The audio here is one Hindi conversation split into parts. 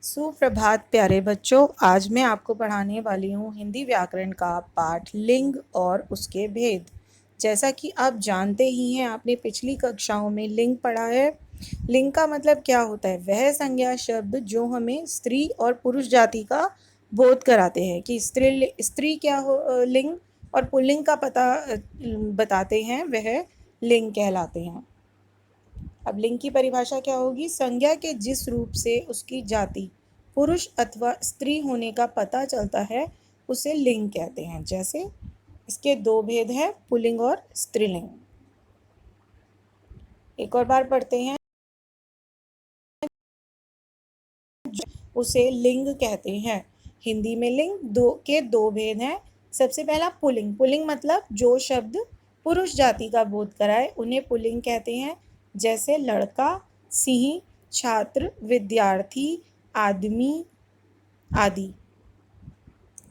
सुप्रभात प्यारे बच्चों। आज मैं आपको पढ़ाने वाली हूँ हिंदी व्याकरण का पाठ लिंग और उसके भेद। जैसा कि आप जानते ही हैं, आपने पिछली कक्षाओं में लिंग पढ़ा है। लिंग का मतलब क्या होता है? वह संज्ञा शब्द जो हमें स्त्री और पुरुष जाति का बोध कराते हैं कि स्त्री क्या हो, लिंग और पुल्लिंग का पता बताते हैं, वह लिंग कहलाते हैं। अब लिंग की परिभाषा क्या होगी? संज्ञा के जिस रूप से उसकी जाति पुरुष अथवा स्त्री होने का पता चलता है उसे लिंग कहते हैं। जैसे इसके दो भेद हैं, पुल्लिंग और स्त्रीलिंग। एक और बार पढ़ते हैं। उसे लिंग कहते हैं। हिंदी में लिंग दो भेद हैं। सबसे पहला पुल्लिंग। पुल्लिंग मतलब जो शब्द पुरुष जाति का बोध कराए उन्हें पुल्लिंग कहते हैं। जैसे लड़का, सिंह, छात्र, विद्यार्थी, आदमी आदि।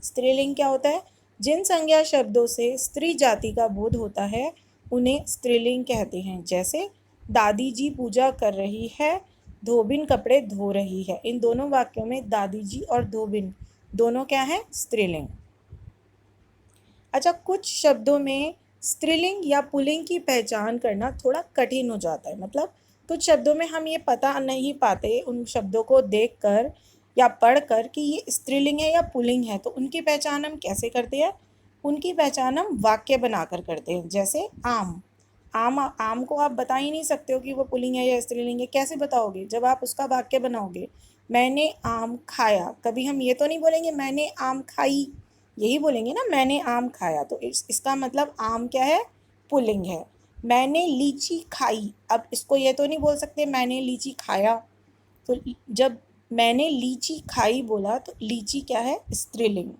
स्त्रीलिंग क्या होता है? जिन संज्ञा शब्दों से स्त्री जाति का बोध होता है उन्हें स्त्रीलिंग कहते हैं। जैसे दादी जी पूजा कर रही है, धोबिन कपड़े धो रही है। इन दोनों वाक्यों में दादी जी और धोबिन दोनों क्या है? स्त्रीलिंग। अच्छा, कुछ शब्दों में स्त्रीलिंग या पुल्लिंग की पहचान करना थोड़ा कठिन हो जाता है। मतलब कुछ शब्दों में हम ये पता नहीं पाते उन शब्दों को देखकर या पढ़कर कि ये स्त्रीलिंग है या पुल्लिंग है। तो उनकी पहचान हम कैसे करते हैं? उनकी पहचान हम वाक्य बनाकर करते हैं। जैसे आम। आम को आप बता ही नहीं सकते हो कि वो पुल्लिंग है या स्त्रीलिंग है। कैसे बताओगे? जब आप उसका वाक्य बनाओगे, मैंने आम खाया। कभी हम ये तो नहीं बोलेंगे मैंने आम खाई, यही बोलेंगे ना, मैंने आम खाया। तो इसका मतलब आम क्या है? पुल्लिंग है। मैंने लीची खाई। अब इसको ये तो नहीं बोल सकते मैंने लीची खाया। तो जब मैंने लीची खाई बोला तो लीची क्या है? स्त्रीलिंग।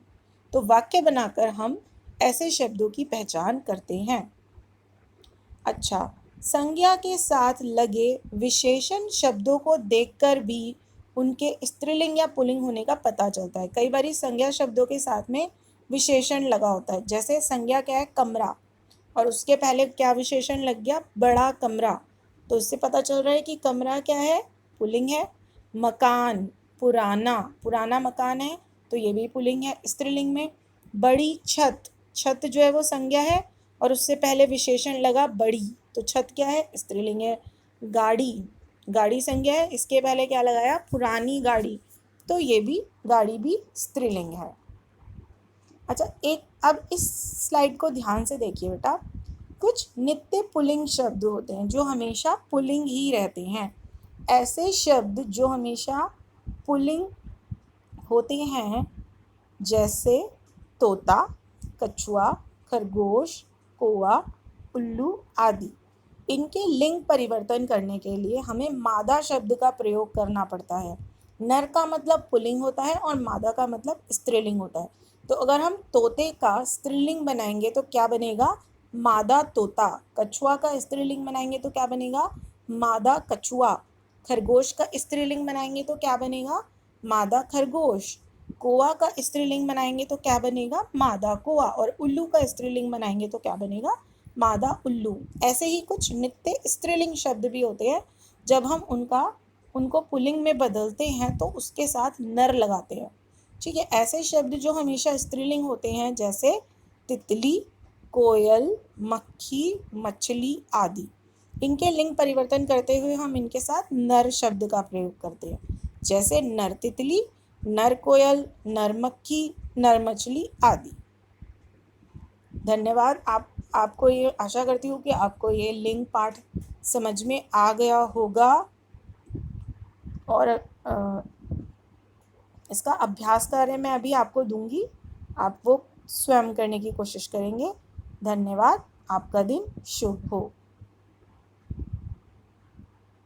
तो वाक्य बनाकर हम ऐसे शब्दों की पहचान करते हैं। अच्छा, संज्ञा के साथ लगे विशेषण शब्दों को देखकर भी उनके स्त्रीलिंग या पुल्लिंग होने का पता चलता है। कई बार संज्ञा शब्दों के साथ में विशेषण लगा होता है। जैसे संज्ञा क्या है? कमरा, और उसके पहले क्या विशेषण लग गया? बड़ा कमरा। तो इससे पता चल रहा है कि कमरा क्या है? पुल्लिंग है। मकान, पुराना, पुराना मकान है, तो ये भी पुल्लिंग है स्त्रीलिंग में। बड़ी छत, छत जो है वो संज्ञा है और उससे पहले विशेषण लगा बड़ी, तो छत क्या है? स्त्रीलिंग है। गाड़ी, गाड़ी संज्ञा है, इसके पहले क्या लगाया? पुरानी गाड़ी, तो ये भी गाड़ी भी स्त्रीलिंग है। अच्छा, एक अब इस स्लाइड को ध्यान से देखिए बेटा। कुछ नित्य पुल्लिंग शब्द होते हैं जो हमेशा पुल्लिंग ही रहते हैं। ऐसे शब्द जो हमेशा पुल्लिंग होते हैं जैसे तोता, कछुआ, खरगोश, कौवा, उल्लू आदि। इनके लिंग परिवर्तन करने के लिए हमें मादा शब्द का प्रयोग करना पड़ता है। नर का मतलब पुल्लिंग होता है और मादा का मतलब स्त्रीलिंग होता है। तो अगर हम तोते का स्त्रीलिंग बनाएंगे तो क्या बनेगा? मादा तोता। कछुआ का स्त्रीलिंग बनाएंगे तो क्या बनेगा? मादा कछुआ। खरगोश का स्त्रीलिंग बनाएंगे तो क्या बनेगा? मादा खरगोश। कौवा का स्त्रीलिंग बनाएंगे तो क्या बनेगा? मादा कौवा। और उल्लू का स्त्रीलिंग बनाएंगे तो क्या बनेगा? मादा उल्लू। ऐसे ही कुछ नित्य स्त्रीलिंग शब्द भी होते हैं। जब हम उनको पुल्लिंग में बदलते हैं तो उसके साथ नर लगाते हैं। ठीक है, ऐसे शब्द जो हमेशा स्त्रीलिंग होते हैं जैसे तितली, कोयल, मक्खी, मछली आदि। इनके लिंग परिवर्तन करते हुए हम इनके साथ नर शब्द का प्रयोग करते हैं। जैसे नर तितली, नर कोयल, नर मक्खी, नर मछली आदि। धन्यवाद। आपको ये आशा करती हूँ कि आपको ये लिंग पाठ समझ में आ गया होगा और इसका अभ्यास कार्य मैं अभी आपको दूंगी, आप वो स्वयं करने की कोशिश करेंगे। धन्यवाद। आपका दिन शुभ हो।